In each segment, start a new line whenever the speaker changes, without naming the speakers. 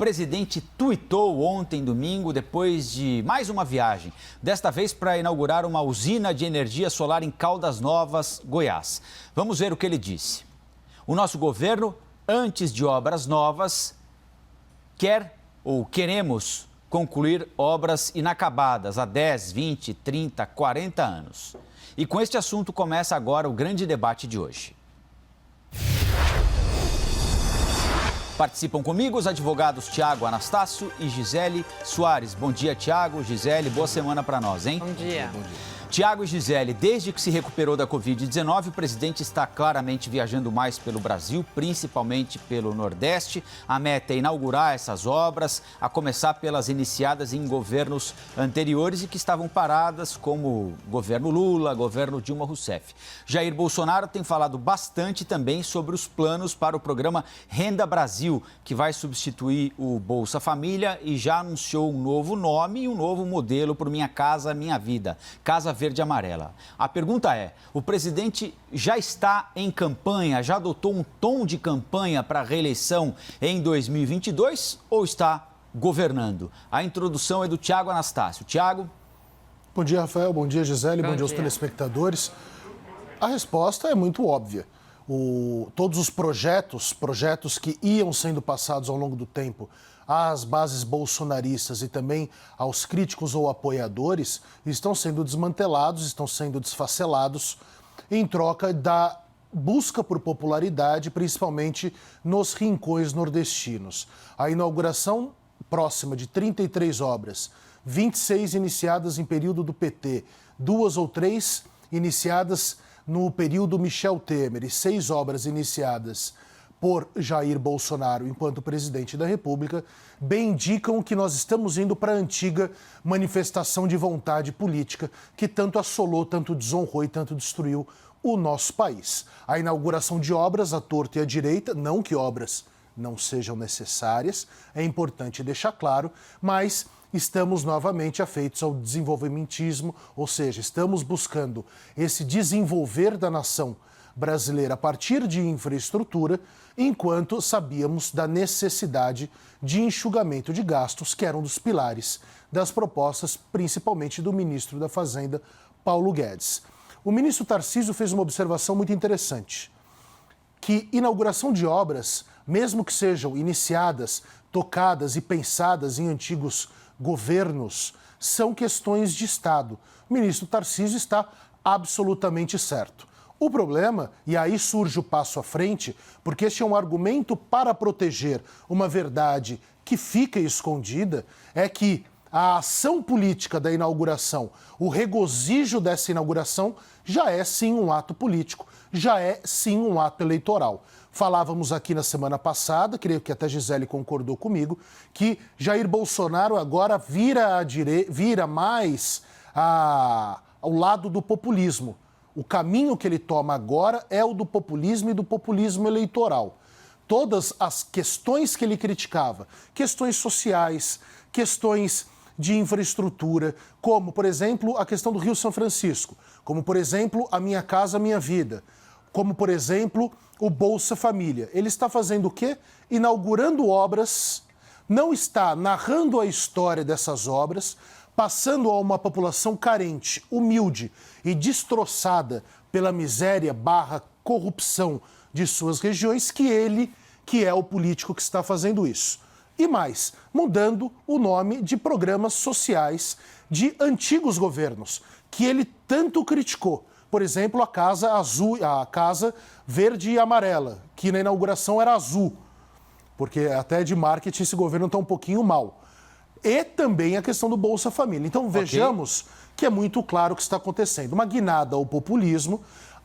presidente tuitou ontem, domingo, depois de mais uma viagem. Desta vez para inaugurar uma usina de energia solar em Caldas Novas, Goiás. Vamos ver o que ele disse. O nosso governo, antes de obras novas, queremos concluir obras inacabadas há 10, 20, 30, 40 anos. E com este assunto começa agora o grande debate de hoje. Participam comigo os advogados Tiago Anastácio e Gisele Soares. Bom dia, Tiago, Gisele, boa semana para nós, hein?
Bom dia.
Bom dia. Tiago e Gisele, desde que se recuperou da Covid-19, o presidente está claramente viajando mais pelo Brasil, principalmente pelo Nordeste. A meta é inaugurar essas obras, a começar pelas iniciadas em governos anteriores e que estavam paradas, como governo Lula, governo Dilma Rousseff. Jair Bolsonaro tem falado bastante também sobre os planos para o programa Renda Brasil, que vai substituir o Bolsa Família e já anunciou um novo nome e um novo modelo para o Minha Casa Minha Vida, Casa Verde e Amarela. A pergunta é, o presidente já está em campanha, já adotou um tom de campanha para a reeleição em 2022 ou está governando? A introdução é do Tiago Anastácio. Tiago?
Bom dia, Rafael. Bom dia, Gisele. Bom dia aos telespectadores. A resposta é muito óbvia. Todos os projetos que iam sendo passados ao longo do tempo às bases bolsonaristas e também aos críticos ou apoiadores estão sendo desmantelados, estão sendo desfacelados em troca da busca por popularidade, principalmente nos rincões nordestinos. A inauguração próxima de 33 obras, 26 iniciadas em período do PT, 2 ou 3 iniciadas no período Michel Temer e 6 obras iniciadas por Jair Bolsonaro enquanto presidente da República, bem indicam que nós estamos indo para a antiga manifestação de vontade política que tanto assolou, tanto desonrou e tanto destruiu o nosso país. A inauguração de obras à torta e à direita, não que obras não sejam necessárias, é importante deixar claro, mas estamos novamente afeitos ao desenvolvimentismo, ou seja, estamos buscando esse desenvolver da nação brasileira a partir de infraestrutura, enquanto sabíamos da necessidade de enxugamento de gastos, que era um dos pilares das propostas, principalmente do ministro da Fazenda, Paulo Guedes. O ministro Tarcísio fez uma observação muito interessante, que inauguração de obras, mesmo que sejam iniciadas, tocadas e pensadas em antigos governos, são questões de Estado. O ministro Tarcísio está absolutamente certo. O problema, e aí surge o passo à frente, porque este é um argumento para proteger uma verdade que fica escondida, é que a ação política da inauguração, o regozijo dessa inauguração, já é sim um ato político, já é sim um ato eleitoral. Falávamos aqui na semana passada, creio que até Gisele concordou comigo, que Jair Bolsonaro agora vira mais ao lado do populismo. O caminho que ele toma agora é o do populismo e do populismo eleitoral. Todas as questões que ele criticava, questões sociais, questões de infraestrutura, como, por exemplo, a questão do Rio São Francisco, como, por exemplo, a Minha Casa Minha Vida, como, por exemplo, o Bolsa Família. Ele está fazendo o quê? Inaugurando obras, não está narrando a história dessas obras, passando a uma população carente, humilde e destroçada pela miséria / corrupção de suas regiões, que é o político que está fazendo isso. E mais, mudando o nome de programas sociais de antigos governos, que ele tanto criticou. Por exemplo, a Casa Azul, a Casa Verde e Amarela, que na inauguração era azul, porque até de marketing esse governo está um pouquinho mal. E também a questão do Bolsa Família. Então vejamos que é muito claro o que está acontecendo. Uma guinada ao populismo,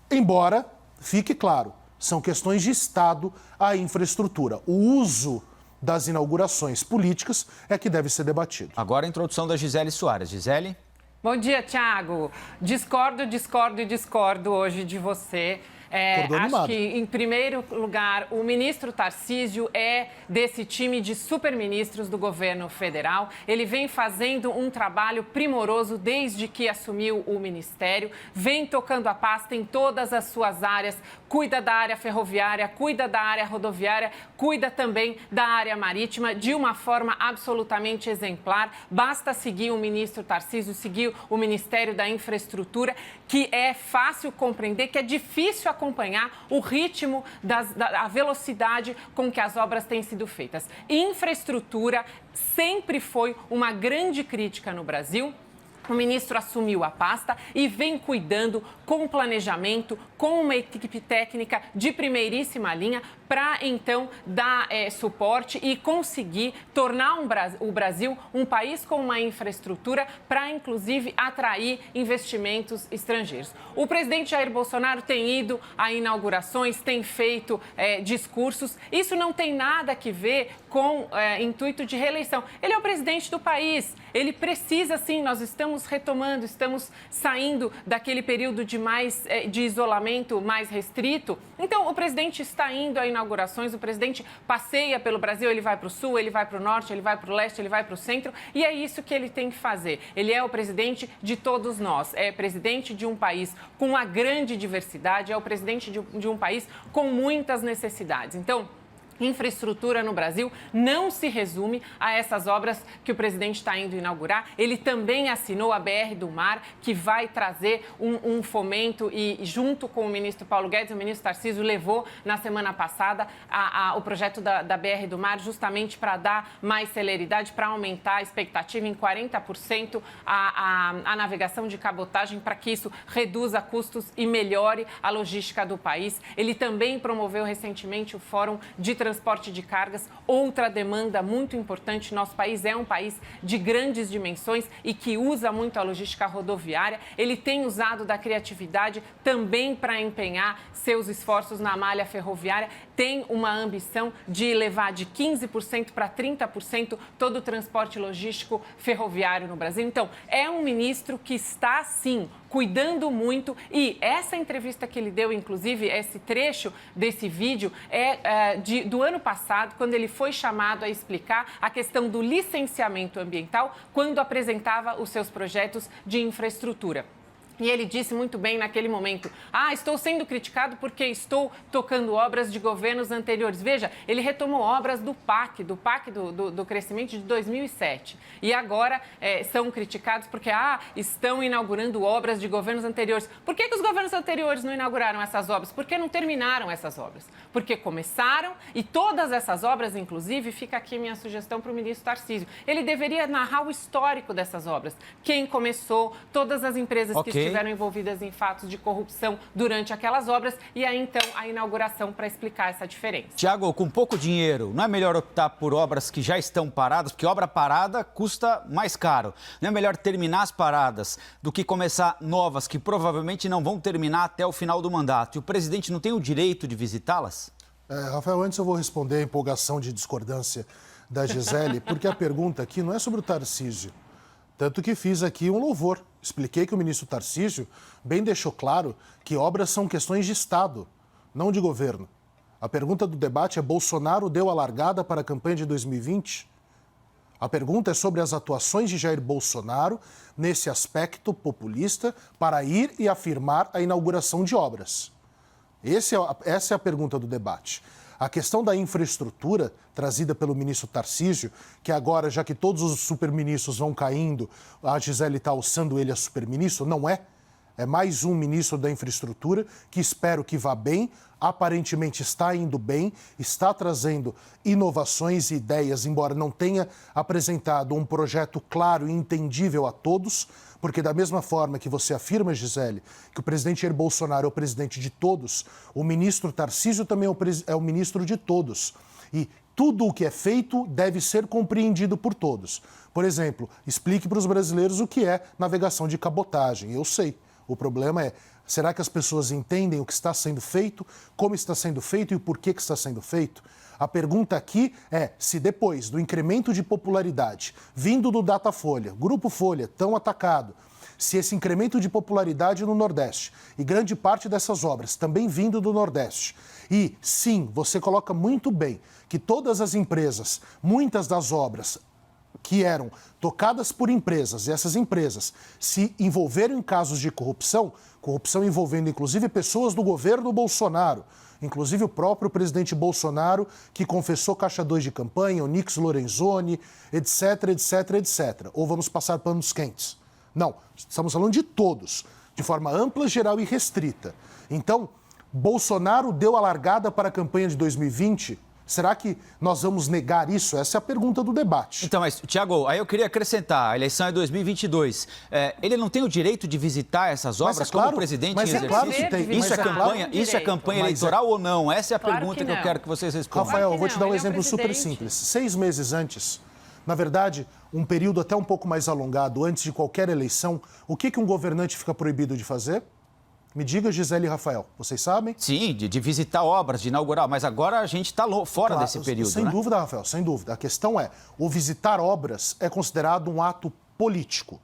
embora, fique claro, são questões de Estado à infraestrutura. O uso das inaugurações políticas é que deve ser debatido.
Agora a introdução da Gisele Soares. Gisele?
Bom dia, Tiago. Discordo hoje de você.
Acho
que, em primeiro lugar, o ministro Tarcísio é desse time de superministros do governo federal. Ele vem fazendo um trabalho primoroso desde que assumiu o ministério, vem tocando a pasta em todas as suas áreas, cuida da área ferroviária, cuida da área rodoviária, cuida também da área marítima de uma forma absolutamente exemplar. Basta seguir o ministro Tarcísio, seguir o Ministério da Infraestrutura, que é fácil compreender, que é difícil acompanhar o ritmo, a velocidade com que as obras têm sido feitas. Infraestrutura sempre foi uma grande crítica no Brasil. O ministro assumiu a pasta e vem cuidando com planejamento, com uma equipe técnica de primeiríssima linha para, então, dar suporte e conseguir tornar o Brasil um país com uma infraestrutura para, inclusive, atrair investimentos estrangeiros. O presidente Jair Bolsonaro tem ido a inaugurações, tem feito discursos. Isso não tem nada a ver com intuito de reeleição. Ele é o presidente do país. Ele precisa, sim, nós estamos retomando, estamos saindo daquele período de isolamento mais restrito. Então, o presidente está indo a inaugurações, o presidente passeia pelo Brasil, ele vai para o sul, ele vai para o norte, ele vai para o leste, ele vai para o centro, e é isso que ele tem que fazer. Ele é o presidente de todos nós, é presidente de um país com uma grande diversidade, é o presidente de um país com muitas necessidades. Então, infraestrutura no Brasil não se resume a essas obras que o presidente está indo inaugurar. Ele também assinou a BR do Mar, que vai trazer um fomento e, junto com o ministro Paulo Guedes, o ministro Tarcísio levou na semana passada o projeto da BR do Mar justamente para dar mais celeridade, para aumentar a expectativa em 40% a navegação de cabotagem, para que isso reduza custos e melhore a logística do país. Ele também promoveu recentemente o Fórum de Transporte de Cargas, outra demanda muito importante. Nosso país é um país de grandes dimensões e que usa muito a logística rodoviária. Ele tem usado da criatividade também para empenhar seus esforços na malha ferroviária. Tem uma ambição de levar de 15% para 30% todo o transporte logístico ferroviário no Brasil. Então, é um ministro que está, sim, cuidando muito, e essa entrevista que ele deu, inclusive, esse trecho desse vídeo do ano passado, quando ele foi chamado a explicar a questão do licenciamento ambiental, quando apresentava os seus projetos de infraestrutura. E ele disse muito bem naquele momento: estou sendo criticado porque estou tocando obras de governos anteriores. Veja, ele retomou obras do PAC do crescimento de 2007. E agora são criticados porque estão inaugurando obras de governos anteriores. Por que os governos anteriores não inauguraram essas obras? Porque não terminaram essas obras. Porque começaram, e todas essas obras, inclusive, fica aqui minha sugestão para o ministro Tarcísio, ele deveria narrar o histórico dessas obras. Quem começou, todas as empresas que estiveram envolvidas em fatos de corrupção durante aquelas obras, e aí, então, a inauguração para explicar essa diferença.
Tiago, com pouco dinheiro, não é melhor optar por obras que já estão paradas? Porque obra parada custa mais caro. Não é melhor terminar as paradas do que começar novas que provavelmente não vão terminar até o final do mandato? E o presidente não tem o direito de visitá-las?
Rafael, antes eu vou responder a empolgação de discordância da Gisele, porque a pergunta aqui não é sobre o Tarcísio. Tanto que fiz aqui um louvor. Expliquei que o ministro Tarcísio bem deixou claro que obras são questões de Estado, não de governo. A pergunta do debate é: Bolsonaro deu a largada para a campanha de 2020? A pergunta é sobre as atuações de Jair Bolsonaro nesse aspecto populista para ir e afirmar a inauguração de obras. Essa é a pergunta do debate. A questão da infraestrutura, trazida pelo ministro Tarcísio, que agora, já que todos os superministros vão caindo, a Gisele está alçando ele a superministro, não é. É mais um ministro da infraestrutura que espero que vá bem, aparentemente está indo bem, está trazendo inovações e ideias, embora não tenha apresentado um projeto claro e entendível a todos, porque da mesma forma que você afirma, Gisele, que o presidente Jair Bolsonaro é o presidente de todos, o ministro Tarcísio também é o ministro de todos. E tudo o que é feito deve ser compreendido por todos. Por exemplo, explique para os brasileiros o que é navegação de cabotagem. Eu sei. O problema é, será que as pessoas entendem o que está sendo feito, como está sendo feito e o porquê que está sendo feito? A pergunta aqui é se depois do incremento de popularidade vindo do Datafolha, Grupo Folha, tão atacado, se esse incremento de popularidade no Nordeste e grande parte dessas obras também vindo do Nordeste, e sim, você coloca muito bem que todas as empresas, muitas das obras que eram tocadas por empresas, e essas empresas se envolveram em casos de corrupção envolvendo inclusive pessoas do governo Bolsonaro, inclusive o próprio presidente Bolsonaro, que confessou caixa 2 de campanha, o Nix Lorenzoni, etc, etc, etc. Ou vamos passar panos quentes? Não, estamos falando de todos, de forma ampla, geral e restrita. Então, Bolsonaro deu a largada para a campanha de 2020. Será que nós vamos negar isso? Essa é a pergunta do debate.
Então, mas, Tiago, aí eu queria acrescentar, a eleição é 2022. Ele não tem o direito de visitar essas obras como presidente em exercício?
Claro que tem.
Isso é campanha eleitoral ou não? Essa é a pergunta que eu quero que vocês respondam.
Rafael, eu vou te dar um exemplo super simples. 6 meses antes, na verdade, um período até um pouco mais alongado, antes de qualquer eleição, o que um governante fica proibido de fazer? Me diga, Gisele e Rafael, vocês sabem?
Sim, de visitar obras, de inaugurar, mas agora a gente está fora desse período,
Sem dúvida, Rafael, sem dúvida. A questão é, o visitar obras é considerado um ato político,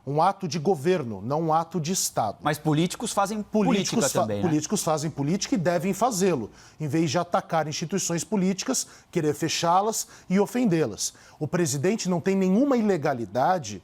um ato de governo, não um ato de Estado.
Mas políticos fazem política também, né?
Políticos fazem política e devem fazê-lo, em vez de atacar instituições políticas, querer fechá-las e ofendê-las. O presidente não tem nenhuma ilegalidade,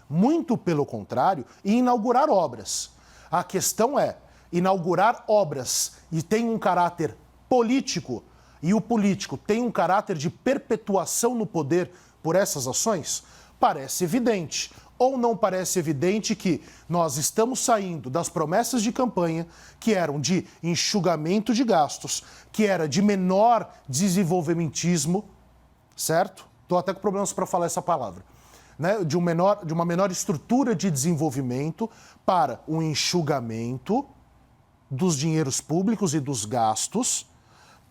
muito pelo contrário, em inaugurar obras. A questão é, inaugurar obras e tem um caráter político, e o político tem um caráter de perpetuação no poder por essas ações? Parece evidente. Ou não parece evidente que nós estamos saindo das promessas de campanha, que eram de enxugamento de gastos, que era de menor desenvolvimentismo, certo? Estou até com problemas para falar essa palavra. Né? De uma menor estrutura de desenvolvimento para um enxugamento dos dinheiros públicos e dos gastos.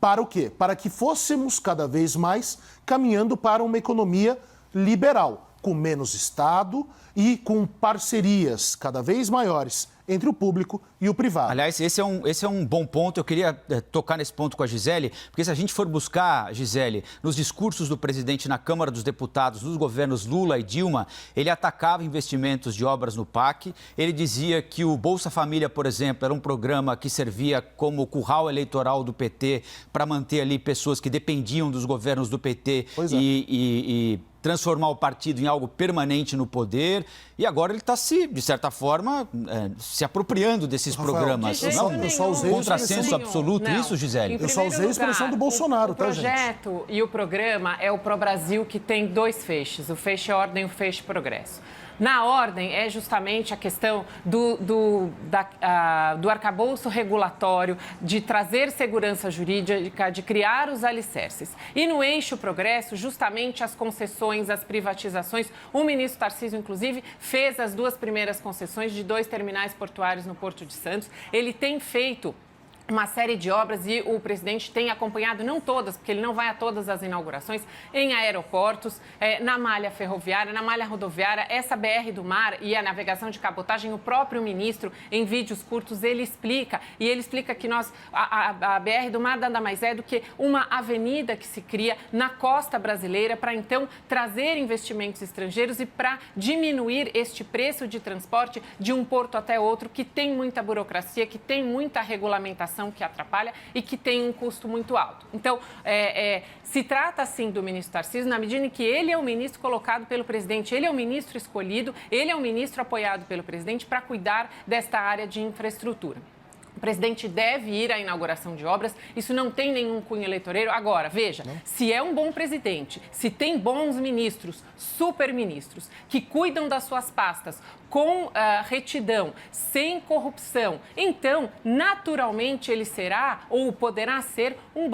Para o quê? Para que fôssemos cada vez mais caminhando para uma economia liberal, com menos Estado e com parcerias cada vez maiores entre o público e o privado.
Aliás, esse é um bom ponto. Eu queria tocar nesse ponto com a Gisele, porque se a gente for buscar, Gisele, nos discursos do presidente na Câmara dos Deputados, dos governos Lula e Dilma, ele atacava investimentos de obras no PAC, ele dizia que o Bolsa Família, por exemplo, era um programa que servia como curral eleitoral do PT para manter ali pessoas que dependiam dos governos do PT e transformar o partido em algo permanente no poder. E agora ele está de certa forma, se apropriando desses programas.
Eu só usei
contrassenso absoluto, não. Isso, Gisele?
Eu só usei a expressão do Bolsonaro, tá, gente?
O projeto e o programa é o Pro Brasil, que tem 2 feixes, o feixe ordem e o feixe progresso. Na ordem é justamente a questão do arcabouço regulatório, de trazer segurança jurídica, de criar os alicerces. E no eixo progresso, justamente as concessões, as privatizações. O ministro Tarcísio, inclusive, fez as 2 primeiras concessões de 2 terminais portuários no Porto de Santos. Ele tem feito uma série de obras e o presidente tem acompanhado, não todas, porque ele não vai a todas as inaugurações, em aeroportos, na malha ferroviária, na malha rodoviária, essa BR do mar e a navegação de cabotagem. O próprio ministro, em vídeos curtos, ele explica que a BR do mar nada mais é do que uma avenida que se cria na costa brasileira para, então, trazer investimentos estrangeiros e para diminuir este preço de transporte de um porto até outro, que tem muita burocracia, que tem muita regulamentação que atrapalha e que tem um custo muito alto. Então, se trata, sim, do ministro Tarcísio, na medida em que ele é o ministro colocado pelo presidente, ele é o ministro escolhido, ele é o ministro apoiado pelo presidente para cuidar desta área de infraestrutura. O presidente deve ir à inauguração de obras, isso não tem nenhum cunho eleitoreiro. Agora, veja, se é um bom presidente, se tem bons ministros, superministros, que cuidam das suas pastas com retidão, sem corrupção, então, naturalmente, ele será ou poderá ser um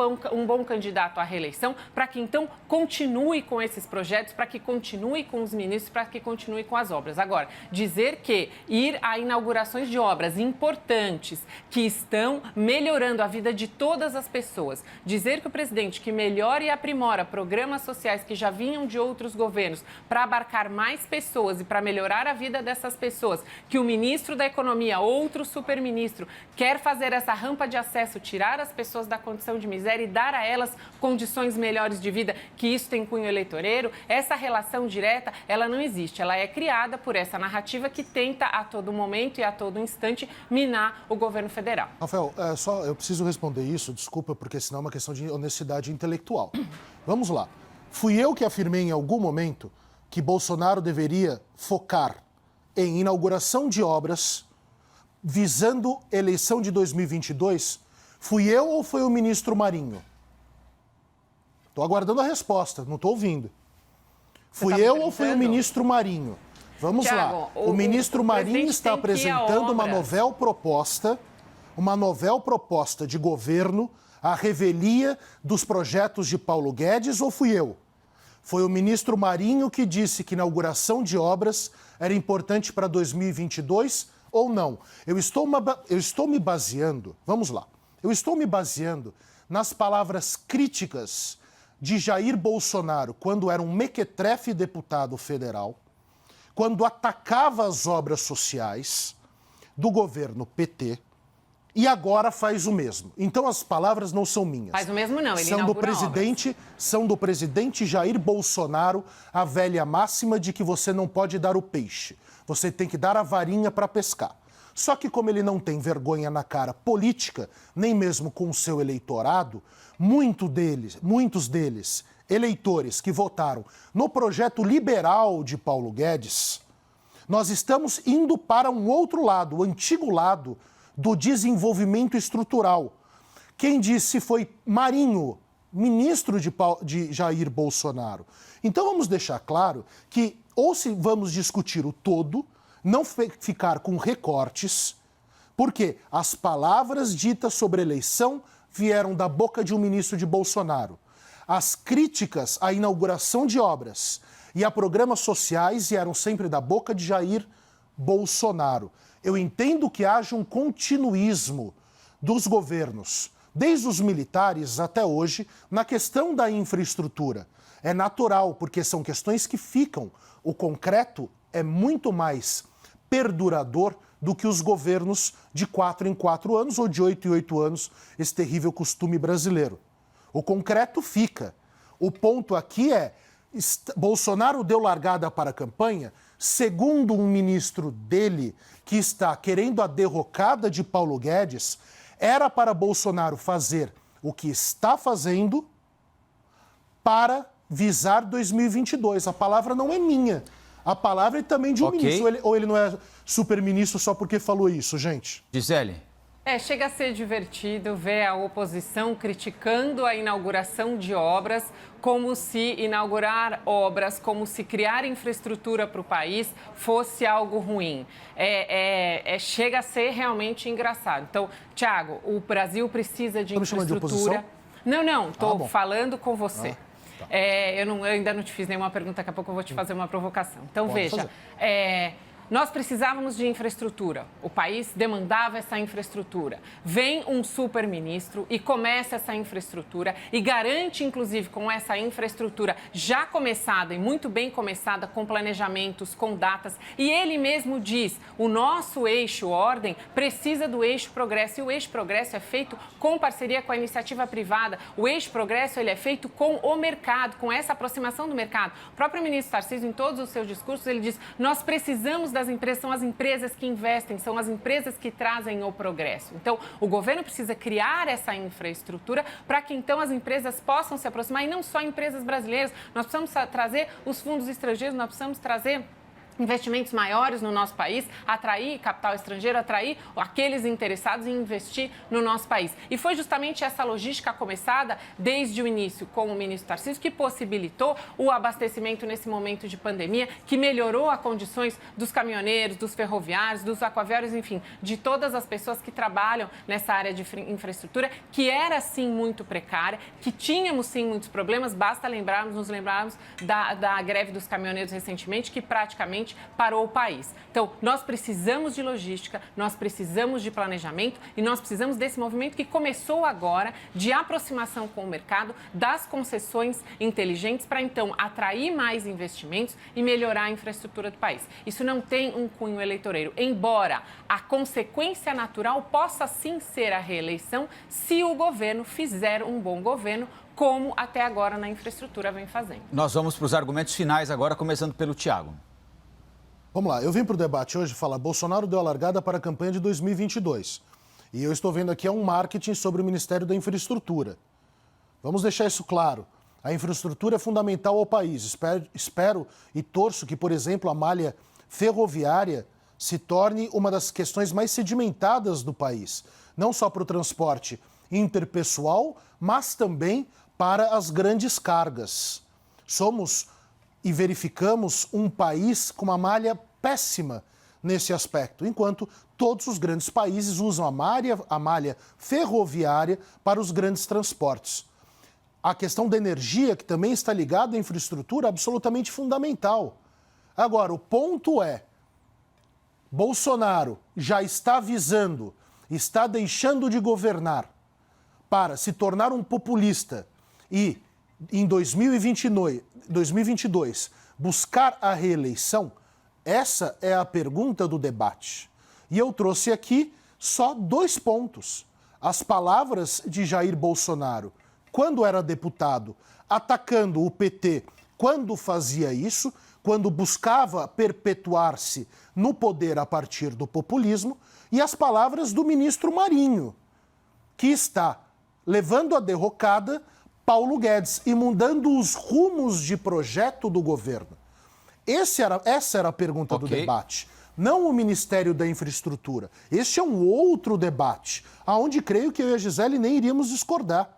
bom candidato à reeleição para que, então, continue com esses projetos, para que continue com os ministros, para que continue com as obras. Agora, dizer que ir a inaugurações de obras importantes, que estão melhorando a vida de todas as pessoas. Dizer que o presidente que melhora e aprimora programas sociais que já vinham de outros governos para abarcar mais pessoas e para melhorar a vida dessas pessoas, que o ministro da Economia, outro superministro, quer fazer essa rampa de acesso, tirar as pessoas da condição de miséria e dar a elas condições melhores de vida, que isso tem cunho eleitoreiro, essa relação direta, ela não existe. Ela é criada por essa narrativa que tenta a todo momento e a todo instante minar o governo federal.
Rafael, eu preciso responder isso, desculpa, porque senão é uma questão de honestidade intelectual. Vamos lá. Fui eu que afirmei em algum momento que Bolsonaro deveria focar em inauguração de obras visando eleição de 2022? Fui eu ou foi o ministro Marinho? Estou aguardando a resposta, não estou ouvindo. Fui eu ou foi o ministro Marinho? Vamos lá. O ministro Marinho está apresentando uma novel proposta de governo à revelia dos projetos de Paulo Guedes, ou fui eu? Foi o ministro Marinho que disse que inauguração de obras era importante para 2022 ou não? Eu estou me baseando, vamos lá, eu estou me baseando nas palavras críticas de Jair Bolsonaro quando era um mequetrefe deputado federal, quando atacava as obras sociais do governo PT, e agora faz o mesmo. Então as palavras não são minhas.
Faz o mesmo não, ele
são do presidente Jair Bolsonaro, a velha máxima de que você não pode dar o peixe, você tem que dar a varinha para pescar. Só que como ele não tem vergonha na cara política, nem mesmo com o seu eleitorado, muitos deles, eleitores que votaram no projeto liberal de Paulo Guedes, nós estamos indo para um outro lado, o antigo lado do desenvolvimento estrutural. Quem disse foi Marinho, ministro de Jair Bolsonaro. Então vamos deixar claro que, ou se vamos discutir o todo, não ficar com recortes, porque as palavras ditas sobre eleição vieram da boca de um ministro de Bolsonaro. As críticas à inauguração de obras e a programas sociais vieram sempre da boca de Jair Bolsonaro. Eu entendo que haja um continuismo dos governos, desde os militares até hoje, na questão da infraestrutura. É natural, porque são questões que ficam. O concreto é muito mais perdurador do que os governos de 4 em 4 anos ou de 8 em 8 anos, esse terrível costume brasileiro. O concreto fica. O ponto aqui é, Bolsonaro deu largada para a campanha, segundo um ministro dele que está querendo a derrocada de Paulo Guedes, era para Bolsonaro fazer o que está fazendo para visar 2022. A palavra não é minha. A palavra é também de um ministro. Ou ele não é superministro só porque falou isso, gente?
Gisele.
Chega a ser divertido ver a oposição criticando a inauguração de obras, como se inaugurar obras, como se criar infraestrutura para o país fosse algo ruim. Chega a ser realmente engraçado. Então, Thiago, o Brasil precisa de infraestrutura.
Me chamando de oposição?
Não, estou falando com você. Eu ainda não te fiz nenhuma pergunta, daqui a pouco eu vou te fazer uma provocação. Então, veja, nós precisávamos de infraestrutura, o país demandava essa infraestrutura. Vem um superministro e começa essa infraestrutura e garante, inclusive, com essa infraestrutura já começada e muito bem começada, com planejamentos, com datas. E ele mesmo diz, o nosso eixo ordem precisa do eixo progresso. E o eixo progresso é feito com parceria com a iniciativa privada. O eixo progresso ele é feito com o mercado, com essa aproximação do mercado. O próprio ministro Tarcísio, em todos os seus discursos, ele diz, nós precisamos das empresas, são as empresas que investem, são as empresas que trazem o progresso. Então, o governo precisa criar essa infraestrutura para que, então, as empresas possam se aproximar, e não só empresas brasileiras. Nós precisamos trazer os fundos estrangeiros, nós precisamos trazer investimentos maiores no nosso país, atrair capital estrangeiro, atrair aqueles interessados em investir no nosso país. E foi justamente essa logística começada desde o início com o ministro Tarcísio que possibilitou o abastecimento nesse momento de pandemia, que melhorou as condições dos caminhoneiros, dos ferroviários, dos aquaviários, enfim, de todas as pessoas que trabalham nessa área de infraestrutura, que era, sim, muito precária, que tínhamos, sim, muitos problemas. Basta nos lembrarmos da greve dos caminhoneiros recentemente, que praticamente completamente parou o país. Então, nós precisamos de logística, nós precisamos de planejamento e nós precisamos desse movimento que começou agora de aproximação com o mercado, das concessões inteligentes para, então, atrair mais investimentos e melhorar a infraestrutura do país. Isso não tem um cunho eleitoreiro, embora a consequência natural possa sim ser a reeleição se o governo fizer um bom governo, como até agora na infraestrutura vem fazendo.
Nós vamos para os argumentos finais agora, começando pelo Tiago.
Vamos lá, eu vim para o debate hoje falar: Bolsonaro deu a largada para a campanha de 2022. E eu estou vendo aqui um marketing sobre o Ministério da Infraestrutura. Vamos deixar isso claro. A infraestrutura é fundamental ao país. Espero e torço que, por exemplo, a malha ferroviária se torne uma das questões mais sedimentadas do país. Não só para o transporte interpessoal, mas também para as grandes cargas. Somos e verificamos um país com uma malha péssima nesse aspecto, enquanto todos os grandes países usam a malha ferroviária para os grandes transportes. A questão da energia, que também está ligada à infraestrutura, é absolutamente fundamental. Agora, o ponto é: Bolsonaro já está avisando, está deixando de governar para se tornar um populista e, em 2022, buscar a reeleição? Essa é a pergunta do debate. E eu trouxe aqui só 2 pontos. As palavras de Jair Bolsonaro, quando era deputado, atacando o PT, quando fazia isso, quando buscava perpetuar-se no poder a partir do populismo, e as palavras do ministro Marinho, que está levando à derrocada Paulo Guedes e mudando os rumos de projeto do governo. Essa era a pergunta do debate, não o Ministério da Infraestrutura. Este é um outro debate, onde creio que eu e a Gisele nem iríamos discordar.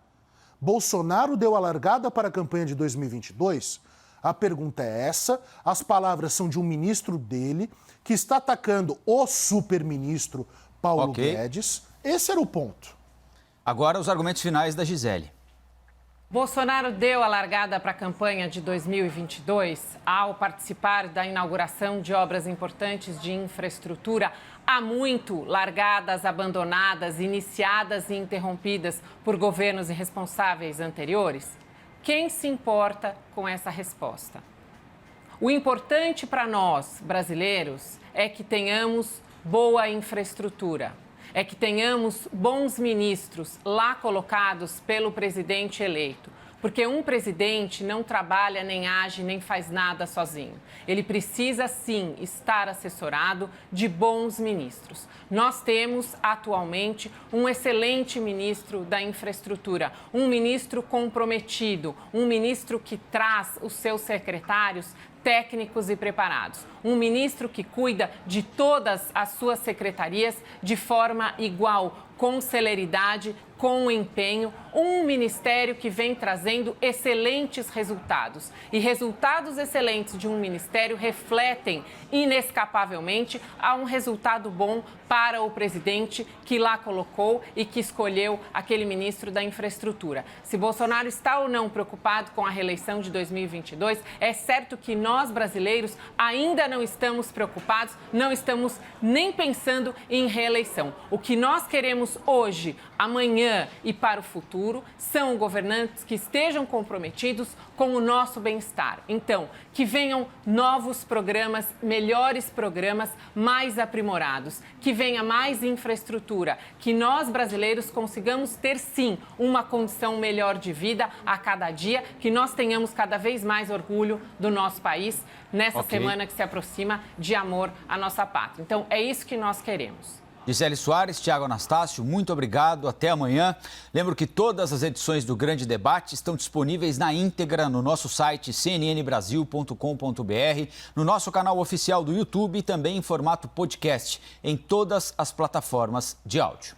Bolsonaro deu a largada para a campanha de 2022? A pergunta é essa, as palavras são de um ministro dele, que está atacando o superministro Paulo Guedes. Esse era o ponto.
Agora os argumentos finais da Gisele.
Bolsonaro deu a largada para a campanha de 2022 ao participar da inauguração de obras importantes de infraestrutura, há muito largadas, abandonadas, iniciadas e interrompidas por governos irresponsáveis anteriores? Quem se importa com essa resposta? O importante para nós, brasileiros, é que tenhamos boa infraestrutura. É que tenhamos bons ministros lá colocados pelo presidente eleito. Porque um presidente não trabalha, nem age, nem faz nada sozinho. Ele precisa, sim, estar assessorado de bons ministros. Nós temos, atualmente, um excelente ministro da infraestrutura, um ministro comprometido, um ministro que traz os seus secretários técnicos e preparados. Um ministro que cuida de todas as suas secretarias de forma igual, com celeridade, com empenho, um ministério que vem trazendo excelentes resultados. E resultados excelentes de um ministério refletem inescapavelmente a um resultado bom para o presidente que lá colocou e que escolheu aquele ministro da infraestrutura. Se Bolsonaro está ou não preocupado com a reeleição de 2022, é certo que nós, brasileiros, ainda não estamos preocupados, não estamos nem pensando em reeleição. O que nós queremos hoje, amanhã e para o futuro são governantes que estejam comprometidos com o nosso bem-estar. Então, que venham novos programas, melhores programas, mais aprimorados, que venha mais infraestrutura, que nós brasileiros consigamos ter sim uma condição melhor de vida a cada dia, que nós tenhamos cada vez mais orgulho do nosso país nessa semana que se aproxima de amor à nossa pátria. Então, é isso que nós queremos.
Gisele Soares, Tiago Anastácio, muito obrigado. Até amanhã. Lembro que todas as edições do Grande Debate estão disponíveis na íntegra no nosso site cnnbrasil.com.br, no nosso canal oficial do YouTube e também em formato podcast em todas as plataformas de áudio.